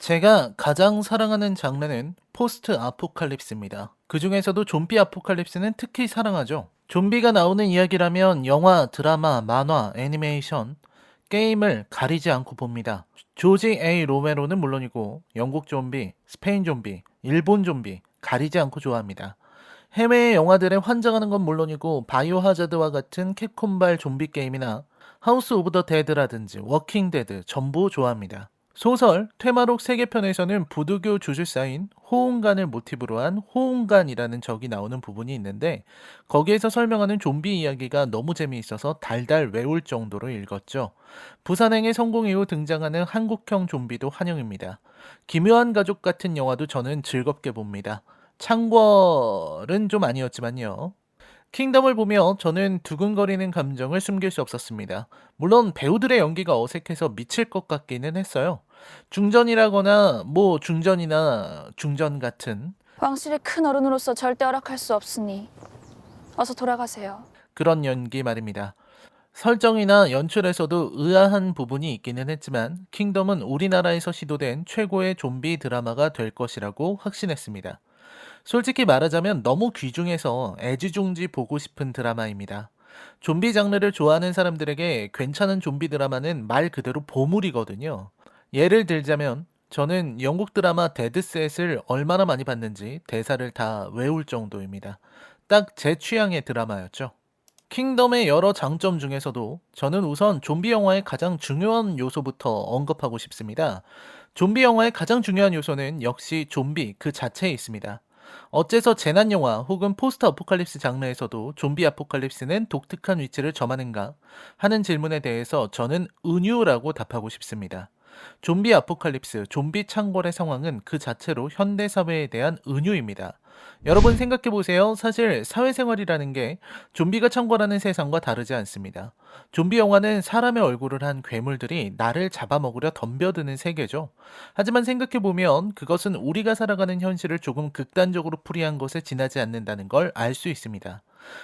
제가 가장 사랑하는 장르는 포스트 아포칼립스입니다. 그 중에서도 좀비 아포칼립스는 특히 사랑하죠. 좀비가 나오는 이야기라면 영화, 드라마, 만화, 애니메이션, 게임을 가리지 않고 봅니다. 조지 A. 로메로는 물론이고 영국 좀비, 스페인 좀비, 일본 좀비 가리지 않고 좋아합니다. 해외의 영화들에 환장하는 건 물론이고 바이오 하자드와 같은 캡콤발 좀비 게임이나 하우스 오브 더 데드라든지 워킹 데드 전부 좋아합니다. 소설 퇴마록 세계편에서는 부두교 주술사인 호응간을 모티브로 한 호응간이라는 적이 나오는 부분이 있는데 거기에서 설명하는 좀비 이야기가 너무 재미있어서 달달 외울 정도로 읽었죠. 부산행의 성공 이후 등장하는 한국형 좀비도 환영입니다. 기묘한 가족 같은 영화도 저는 즐겁게 봅니다. 창궐은 좀 아니었지만요. 킹덤을 보며 저는 두근거리는 감정을 숨길 수 없었습니다. 물론 배우들의 연기가 어색해서 미칠 것 같기는 했어요. 중전이라거나 중전이나 중전 같은 황실의 큰 어른으로서 절대 허락할 수 없으니 어서 돌아가세요. 그런 연기 말입니다. 설정이나 연출에서도 의아한 부분이 있기는 했지만 킹덤은 우리나라에서 시도된 최고의 좀비 드라마가 될 것이라고 확신했습니다. 솔직히 말하자면 너무 귀중해서 애지중지 보고 싶은 드라마입니다. 좀비 장르를 좋아하는 사람들에게 괜찮은 좀비 드라마는 말 그대로 보물이거든요. 예를 들자면 저는 영국 드라마 데드셋을 얼마나 많이 봤는지 대사를 다 외울 정도입니다. 딱 제 취향의 드라마였죠. 킹덤의 여러 장점 중에서도 저는 우선 좀비 영화의 가장 중요한 요소부터 언급하고 싶습니다. 좀비 영화의 가장 중요한 요소는 역시 좀비 그 자체에 있습니다. 어째서 재난 영화 혹은 포스트 아포칼립스 장르에서도 좀비 아포칼립스는 독특한 위치를 점하는가 하는 질문에 대해서 저는 은유라고 답하고 싶습니다. 좀비 아포칼립스, 좀비 창궐의 상황은 그 자체로 현대 사회에 대한 은유입니다. 여러분 생각해 보세요. 사실 사회생활이라는 게 좀비가 창궐하는 세상과 다르지 않습니다. 좀비 영화는 사람의 얼굴을 한 괴물들이 나를 잡아먹으려 덤벼드는 세계죠. 하지만 생각해 보면 그것은 우리가 살아가는 현실을 조금 극단적으로 풀이한 것에 지나지 않는다는 걸 알 수 있습니다.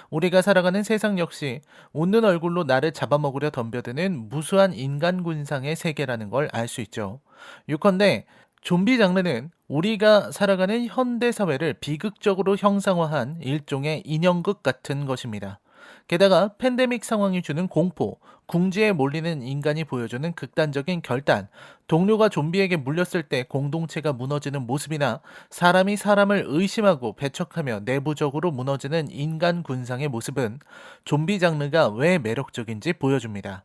우리가 살아가는 세상 역시 웃는 얼굴로 나를 잡아먹으려 덤벼드는 무수한 인간 군상의 세계라는 걸 알 수 있죠. 요컨대 좀비 장르는 우리가 살아가는 현대 사회를 비극적으로 형상화한 일종의 인형극 같은 것입니다. 게다가 팬데믹 상황이 주는 공포, 궁지에 몰리는 인간이 보여주는 극단적인 결단, 동료가 좀비에게 물렸을 때 공동체가 무너지는 모습이나 사람이 사람을 의심하고 배척하며 내부적으로 무너지는 인간 군상의 모습은 좀비 장르가 왜 매력적인지 보여줍니다.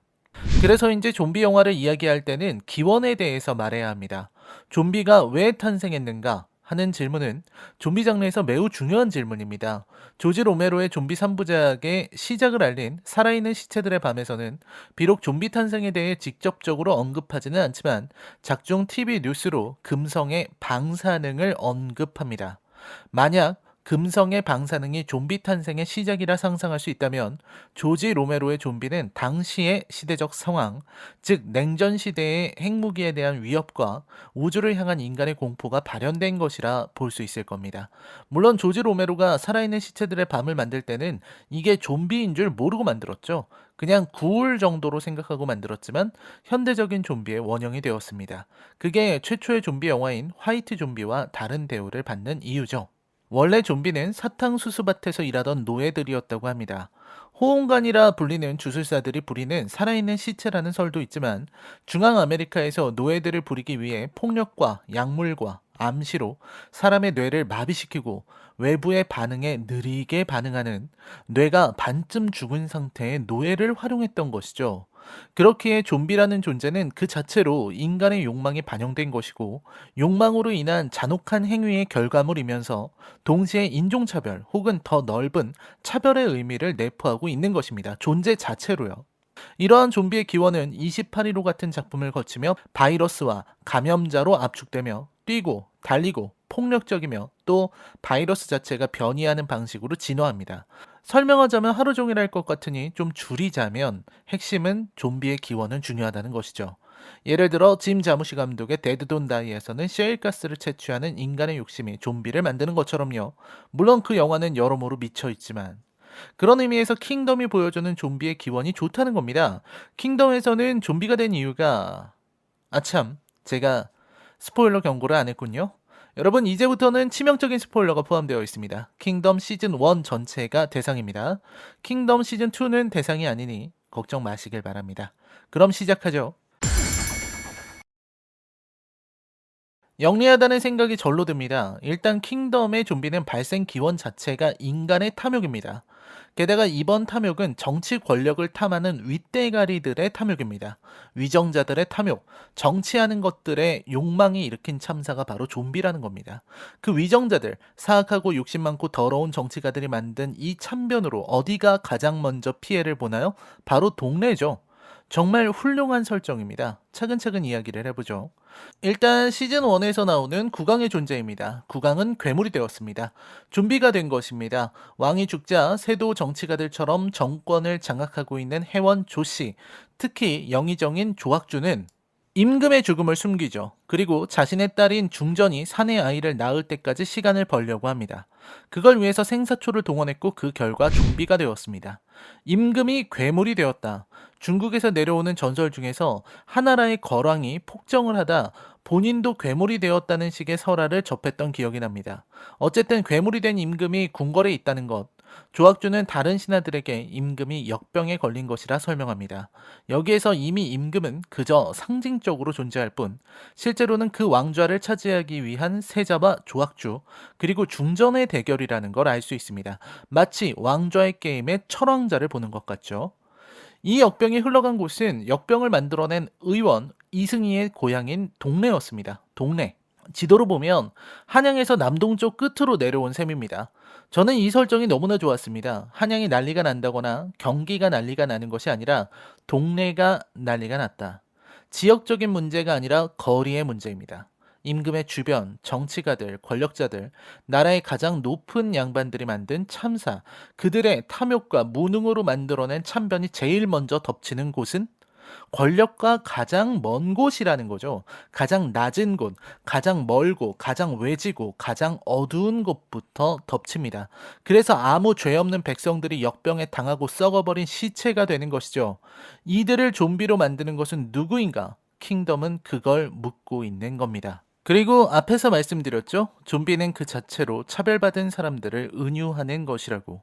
그래서인지 좀비 영화를 이야기할 때는 기원에 대해서 말해야 합니다. 좀비가 왜 탄생했는가 하는 질문은 좀비 장르에서 매우 중요한 질문입니다. 조지 로메로의 좀비 3부작의 시작을 알린 살아있는 시체들의 밤에서는 비록 좀비 탄생에 대해 직접적으로 언급하지는 않지만 작중 TV 뉴스로 금성의 방사능을 언급합니다. 만약 금성의 방사능이 좀비 탄생의 시작이라 상상할 수 있다면 조지 로메로의 좀비는 당시의 시대적 상황, 즉 냉전 시대의 핵무기에 대한 위협과 우주를 향한 인간의 공포가 발현된 것이라 볼 수 있을 겁니다. 물론 조지 로메로가 살아있는 시체들의 밤을 만들 때는 이게 좀비인 줄 모르고 만들었죠. 그냥 구울 정도로 생각하고 만들었지만 현대적인 좀비의 원형이 되었습니다. 그게 최초의 좀비 영화인 화이트 좀비와 다른 대우를 받는 이유죠. 원래 좀비는 사탕수수밭에서 일하던 노예들이었다고 합니다. 호응간이라 불리는 주술사들이 부리는 살아있는 시체라는 설도 있지만 중앙아메리카에서 노예들을 부리기 위해 폭력과 약물과 암시로 사람의 뇌를 마비시키고 외부의 반응에 느리게 반응하는 뇌가 반쯤 죽은 상태의 노예를 활용했던 것이죠. 그렇기에 좀비라는 존재는 그 자체로 인간의 욕망이 반영된 것이고 욕망으로 인한 잔혹한 행위의 결과물이면서 동시에 인종차별 혹은 더 넓은 차별의 의미를 내포하고 있는 것입니다. 존재 자체로요. 이러한 좀비의 기원은 2815 같은 작품을 거치며 바이러스와 감염자로 압축되며 뛰고 달리고 폭력적이며 또 바이러스 자체가 변이하는 방식으로 진화합니다. 설명하자면 하루 종일 할 것 같으니 좀 줄이자면 핵심은 좀비의 기원은 중요하다는 것이죠. 예를 들어 짐 자무시 감독의 데드 돈 다이에서는 셰일가스를 채취하는 인간의 욕심이 좀비를 만드는 것처럼요. 물론 그 영화는 여러모로 미쳐 있지만 그런 의미에서 킹덤이 보여주는 좀비의 기원이 좋다는 겁니다. 킹덤에서는 좀비가 된 이유가 아참 제가 스포일러 경고를 안 했군요. 여러분, 이제부터는 치명적인 스포일러가 포함되어 있습니다. 킹덤 시즌 1 전체가 대상입니다. 킹덤 시즌 2는 대상이 아니니 걱정 마시길 바랍니다. 그럼 시작하죠. 영리하다는 생각이 절로 듭니다. 일단 킹덤의 좀비는 발생 기원 자체가 인간의 탐욕입니다. 게다가 이번 탐욕은 정치 권력을 탐하는 윗대가리들의 탐욕입니다. 위정자들의 탐욕, 정치하는 것들의 욕망이 일으킨 참사가 바로 좀비라는 겁니다. 그 위정자들, 사악하고 욕심 많고 더러운 정치가들이 만든 이 참변으로 어디가 가장 먼저 피해를 보나요? 바로 동네죠. 정말 훌륭한 설정입니다. 차근차근 이야기를 해보죠. 일단 시즌 1에서 나오는 국왕의 존재입니다. 국왕은 괴물이 되었습니다. 좀비가 된 것입니다. 왕이 죽자 세도 정치가들처럼 정권을 장악하고 있는 해원 조씨, 특히 영의정인 조학주는 임금의 죽음을 숨기죠. 그리고 자신의 딸인 중전이 사내 아이를 낳을 때까지 시간을 벌려고 합니다. 그걸 위해서 생사초를 동원했고 그 결과 좀비가 되었습니다. 임금이 괴물이 되었다. 중국에서 내려오는 전설 중에서 하나라의 거왕이 폭정을 하다 본인도 괴물이 되었다는 식의 설화를 접했던 기억이 납니다. 어쨌든 괴물이 된 임금이 궁궐에 있다는 것. 조학주는 다른 신하들에게 임금이 역병에 걸린 것이라 설명합니다. 여기에서 이미 임금은 그저 상징적으로 존재할 뿐, 실제로는 그 왕좌를 차지하기 위한 세자와 조학주, 그리고 중전의 대결이라는 걸 알 수 있습니다. 마치 왕좌의 게임의 철왕자를 보는 것 같죠. 이 역병이 흘러간 곳은 역병을 만들어낸 의원 이승희의 고향인 동래였습니다. 동래. 지도로 보면 한양에서 남동쪽 끝으로 내려온 셈입니다. 저는 이 설정이 너무나 좋았습니다. 한양이 난리가 난다거나 경기가 난리가 나는 것이 아니라 동네가 난리가 났다. 지역적인 문제가 아니라 거리의 문제입니다. 임금의 주변, 정치가들, 권력자들, 나라의 가장 높은 양반들이 만든 참사, 그들의 탐욕과 무능으로 만들어낸 참변이 제일 먼저 덮치는 곳은 권력과 가장 먼 곳이라는 거죠. 가장 낮은 곳, 가장 멀고, 가장 외지고, 가장 어두운 곳부터 덮칩니다. 그래서 아무 죄 없는 백성들이 역병에 당하고 썩어버린 시체가 되는 것이죠. 이들을 좀비로 만드는 것은 누구인가? 킹덤은 그걸 묻고 있는 겁니다. 그리고 앞에서 말씀드렸죠? 좀비는 그 자체로 차별받은 사람들을 은유하는 것이라고.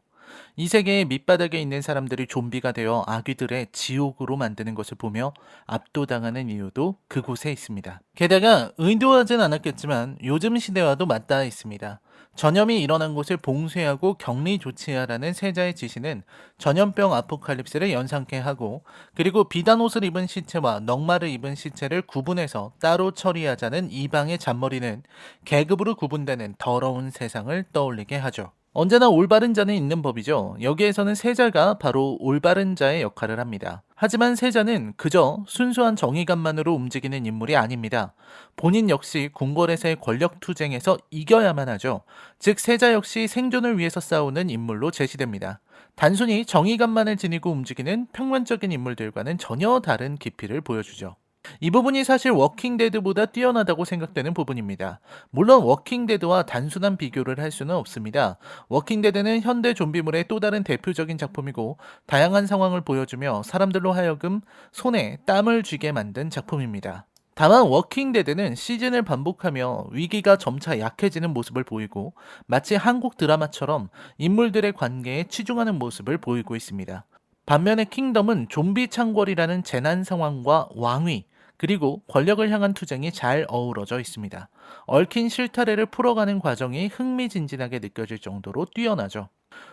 이 세계의 밑바닥에 있는 사람들이 좀비가 되어 아귀들의 지옥으로 만드는 것을 보며 압도당하는 이유도 그곳에 있습니다. 게다가 의도하진 않았겠지만 요즘 시대와도 맞닿아 있습니다. 전염이 일어난 곳을 봉쇄하고 격리 조치하라는 세자의 지시는 전염병 아포칼립스를 연상케 하고, 그리고 비단 옷을 입은 시체와 넉마를 입은 시체를 구분해서 따로 처리하자는 이방의 잔머리는 계급으로 구분되는 더러운 세상을 떠올리게 하죠. 언제나 올바른 자는 있는 법이죠. 여기에서는 세자가 바로 올바른 자의 역할을 합니다. 하지만 세자는 그저 순수한 정의감만으로 움직이는 인물이 아닙니다. 본인 역시 궁궐에서의 권력 투쟁에서 이겨야만 하죠. 즉 세자 역시 생존을 위해서 싸우는 인물로 제시됩니다. 단순히 정의감만을 지니고 움직이는 평면적인 인물들과는 전혀 다른 깊이를 보여주죠. 이 부분이 사실 워킹데드보다 뛰어나다고 생각되는 부분입니다. 물론 워킹데드와 단순한 비교를 할 수는 없습니다. 워킹데드는 현대 좀비물의 또 다른 대표적인 작품이고, 다양한 상황을 보여주며 사람들로 하여금 손에 땀을 쥐게 만든 작품입니다. 다만 워킹데드는 시즌을 반복하며 위기가 점차 약해지는 모습을 보이고, 마치 한국 드라마처럼 인물들의 관계에 치중하는 모습을 보이고 있습니다. 반면에 킹덤은 좀비 창궐이라는 재난 상황과 왕위, 그리고 권력을 향한 투쟁이 잘 어우러져 있습니다. 얽힌 실타래를 풀어가는 과정이 흥미진진하게 느껴질 정도로 뛰어나죠.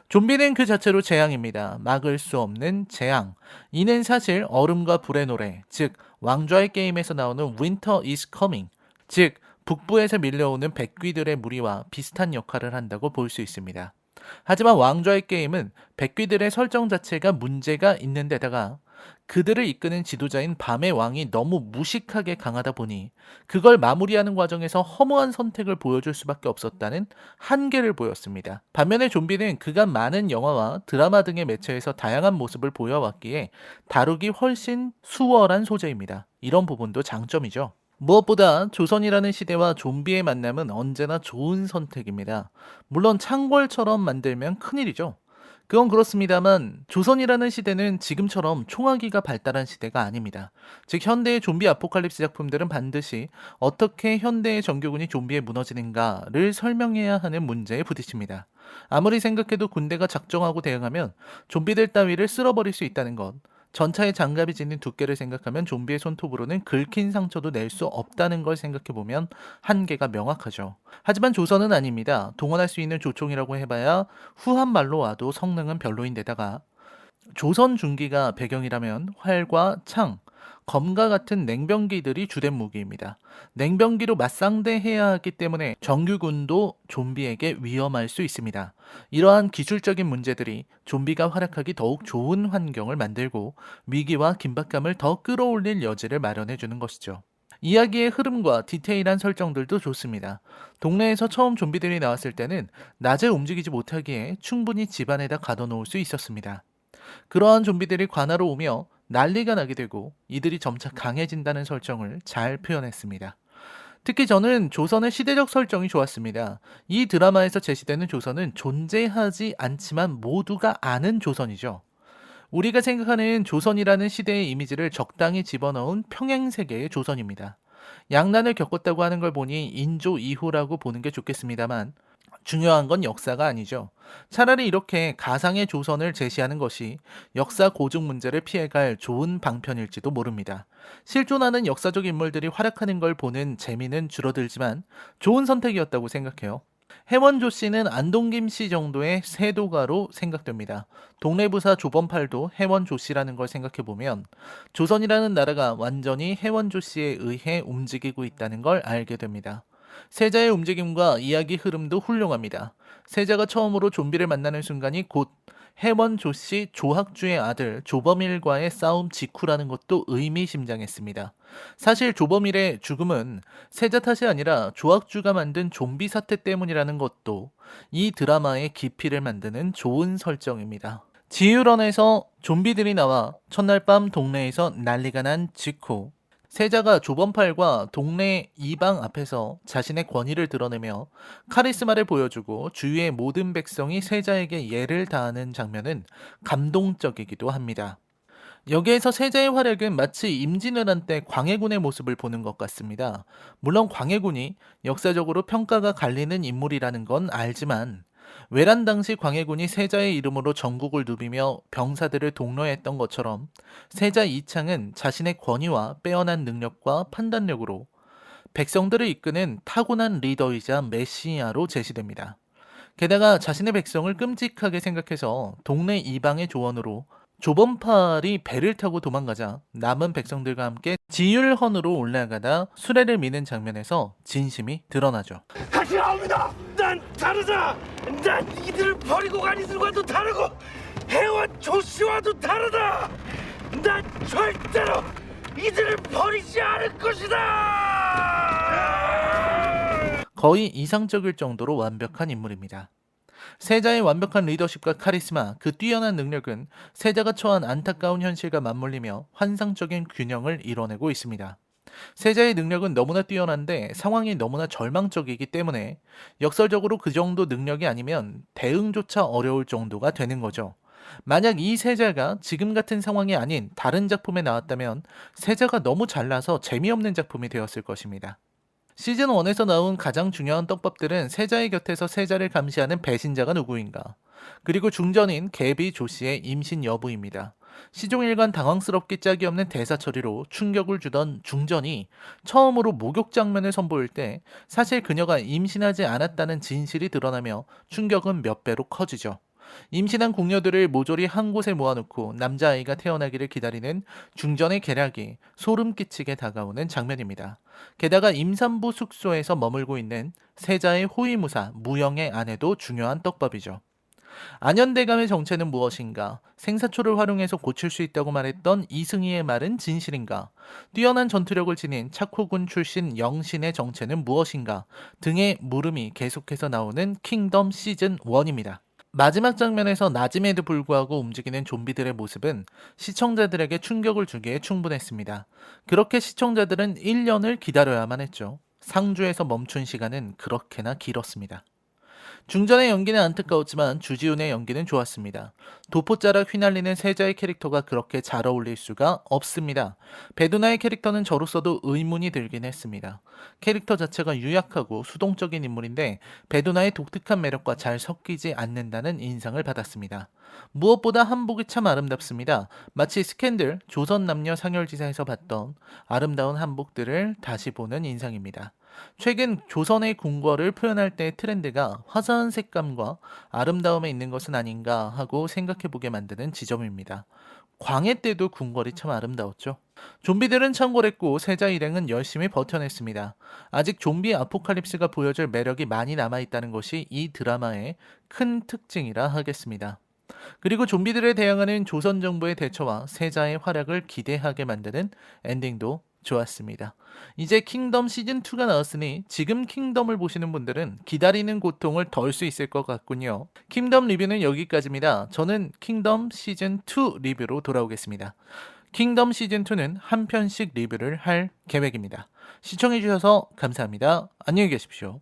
좀비는 그 자체로 재앙입니다. 막을 수 없는 재앙. 이는 사실 얼음과 불의 노래, 즉 왕좌의 게임에서 나오는 Winter is coming, 즉 북부에서 밀려오는 백귀들의 무리와 비슷한 역할을 한다고 볼 수 있습니다. 하지만 왕좌의 게임은 백귀들의 설정 자체가 문제가 있는 데다가 그들을 이끄는 지도자인 밤의 왕이 너무 무식하게 강하다 보니 그걸 마무리하는 과정에서 허무한 선택을 보여줄 수밖에 없었다는 한계를 보였습니다. 반면에 좀비는 그간 많은 영화와 드라마 등의 매체에서 다양한 모습을 보여왔기에 다루기 훨씬 수월한 소재입니다. 이런 부분도 장점이죠. 무엇보다 조선이라는 시대와 좀비의 만남은 언제나 좋은 선택입니다. 물론 창궐처럼 만들면 큰일이죠. 그건 그렇습니다만 조선이라는 시대는 지금처럼 총화기가 발달한 시대가 아닙니다. 즉 현대의 좀비 아포칼립스 작품들은 반드시 어떻게 현대의 정규군이 좀비에 무너지는가를 설명해야 하는 문제에 부딪힙니다. 아무리 생각해도 군대가 작정하고 대응하면 좀비들 따위를 쓸어버릴 수 있다는 것, 전차에 장갑이 지닌 두께를 생각하면 좀비의 손톱으로는 긁힌 상처도 낼 수 없다는 걸 생각해보면 한계가 명확하죠. 하지만 조선은 아닙니다. 동원할 수 있는 조총이라고 해봐야 후한 말로 와도 성능은 별로인데다가 조선 중기가 배경이라면 활과 창, 검과 같은 냉병기들이 주된 무기입니다. 냉병기로 맞상대해야 하기 때문에 정규군도 좀비에게 위험할 수 있습니다. 이러한 기술적인 문제들이 좀비가 활약하기 더욱 좋은 환경을 만들고 위기와 긴박감을 더 끌어올릴 여지를 마련해 주는 것이죠. 이야기의 흐름과 디테일한 설정들도 좋습니다. 동네에서 처음 좀비들이 나왔을 때는 낮에 움직이지 못하기에 충분히 집안에다 가둬놓을 수 있었습니다. 그러한 좀비들이 관하로 오며 난리가 나게 되고 이들이 점차 강해진다는 설정을 잘 표현했습니다. 특히 저는 조선의 시대적 설정이 좋았습니다. 이 드라마에서 제시되는 조선은 존재하지 않지만 모두가 아는 조선이죠. 우리가 생각하는 조선이라는 시대의 이미지를 적당히 집어넣은 평행세계의 조선입니다. 양난을 겪었다고 하는 걸 보니 인조 이후라고 보는 게 좋겠습니다만 중요한 건 역사가 아니죠. 차라리 이렇게 가상의 조선을 제시하는 것이 역사 고증 문제를 피해갈 좋은 방편일지도 모릅니다. 실존하는 역사적 인물들이 활약하는 걸 보는 재미는 줄어들지만 좋은 선택이었다고 생각해요. 해원조 씨는 안동김 씨 정도의 세도가로 생각됩니다. 동래부사 조범팔도 해원조 씨라는 걸 생각해보면 조선이라는 나라가 완전히 해원조 씨에 의해 움직이고 있다는 걸 알게 됩니다. 세자의 움직임과 이야기 흐름도 훌륭합니다. 세자가 처음으로 좀비를 만나는 순간이 곧 해원조 씨 조학주의 아들 조범일과의 싸움 직후라는 것도 의미심장했습니다. 사실 조범일의 죽음은 세자 탓이 아니라 조학주가 만든 좀비 사태 때문이라는 것도 이 드라마의 깊이를 만드는 좋은 설정입니다. 지유런에서 좀비들이 나와 첫날 밤 동네에서 난리가 난 직후 세자가 조범팔과 동네 이방 앞에서 자신의 권위를 드러내며 카리스마를 보여주고 주위의 모든 백성이 세자에게 예를 다하는 장면은 감동적이기도 합니다. 여기에서 세자의 활약은 마치 임진왜란 때 광해군의 모습을 보는 것 같습니다. 물론 광해군이 역사적으로 평가가 갈리는 인물이라는 건 알지만 외란 당시 광해군이 세자의 이름으로 전국을 누비며 병사들을 독려했던 것처럼 세자 이창은 자신의 권위와 빼어난 능력과 판단력으로 백성들을 이끄는 타고난 리더이자 메시아로 제시됩니다. 게다가 자신의 백성을 끔찍하게 생각해서 동네 이방의 조언으로 조범팔이 배를 타고 도망가자 남은 백성들과 함께 지율헌으로 올라가다 수레를 미는 장면에서 진심이 드러나죠. 다시 나옵니다. 난 다르다. 난 이들을 버리고 간 이들과도 다르고 해원 조씨와도 다르다. 난 절대로 이들을 버리지 않을 것이다. 거의 이상적일 정도로 완벽한 인물입니다. 세자의 완벽한 리더십과 카리스마, 그 뛰어난 능력은 세자가 처한 안타까운 현실과 맞물리며 환상적인 균형을 이뤄내고 있습니다. 세자의 능력은 너무나 뛰어난데 상황이 너무나 절망적이기 때문에 역설적으로 그 정도 능력이 아니면 대응조차 어려울 정도가 되는 거죠. 만약 이 세자가 지금 같은 상황이 아닌 다른 작품에 나왔다면 세자가 너무 잘나서 재미없는 작품이 되었을 것입니다. 시즌 1에서 나온 가장 중요한 떡밥들은 세자의 곁에서 세자를 감시하는 배신자가 누구인가, 그리고 중전인 개비 조씨의 임신 여부입니다. 시종일관 당황스럽기 짝이 없는 대사 처리로 충격을 주던 중전이 처음으로 목욕 장면을 선보일 때 사실 그녀가 임신하지 않았다는 진실이 드러나며 충격은 몇 배로 커지죠. 임신한 궁녀들을 모조리 한 곳에 모아놓고 남자아이가 태어나기를 기다리는 중전의 계략이 소름 끼치게 다가오는 장면입니다. 게다가 임산부 숙소에서 머물고 있는 세자의 호위무사 무영의 아내도 중요한 떡밥이죠. 안현대감의 정체는 무엇인가? 생사초를 활용해서 고칠 수 있다고 말했던 이승희의 말은 진실인가? 뛰어난 전투력을 지닌 착호군 출신 영신의 정체는 무엇인가? 등의 물음이 계속해서 나오는 킹덤 시즌 1입니다. 마지막 장면에서 낮임에도 불구하고 움직이는 좀비들의 모습은 시청자들에게 충격을 주기에 충분했습니다. 그렇게 시청자들은 1년을 기다려야만 했죠. 상주에서 멈춘 시간은 그렇게나 길었습니다. 중전의 연기는 안타까웠지만 주지훈의 연기는 좋았습니다. 도포자락 휘날리는 세자의 캐릭터가 그렇게 잘 어울릴 수가 없습니다. 배두나의 캐릭터는 저로서도 의문이 들긴 했습니다. 캐릭터 자체가 유약하고 수동적인 인물인데 배두나의 독특한 매력과 잘 섞이지 않는다는 인상을 받았습니다. 무엇보다 한복이 참 아름답습니다. 마치 스캔들, 조선남녀 상열지사에서 봤던 아름다운 한복들을 다시 보는 인상입니다. 최근 조선의 궁궐을 표현할 때의 트렌드가 화사한 색감과 아름다움에 있는 것은 아닌가 하고 생각해보게 만드는 지점입니다. 광해 때도 궁궐이 참 아름다웠죠. 좀비들은 창궐했고 세자 일행은 열심히 버텨냈습니다. 아직 좀비 아포칼립스가 보여줄 매력이 많이 남아있다는 것이 이 드라마의 큰 특징이라 하겠습니다. 그리고 좀비들에 대항하는 조선 정부의 대처와 세자의 활약을 기대하게 만드는 엔딩도 좋았습니다. 이제 킹덤 시즌2가 나왔으니 지금 킹덤을 보시는 분들은 기다리는 고통을 덜 수 있을 것 같군요. 킹덤 리뷰는 여기까지입니다. 저는 킹덤 시즌2 리뷰로 돌아오겠습니다. 킹덤 시즌2는 한 편씩 리뷰를 할 계획입니다. 시청해주셔서 감사합니다. 안녕히 계십시오.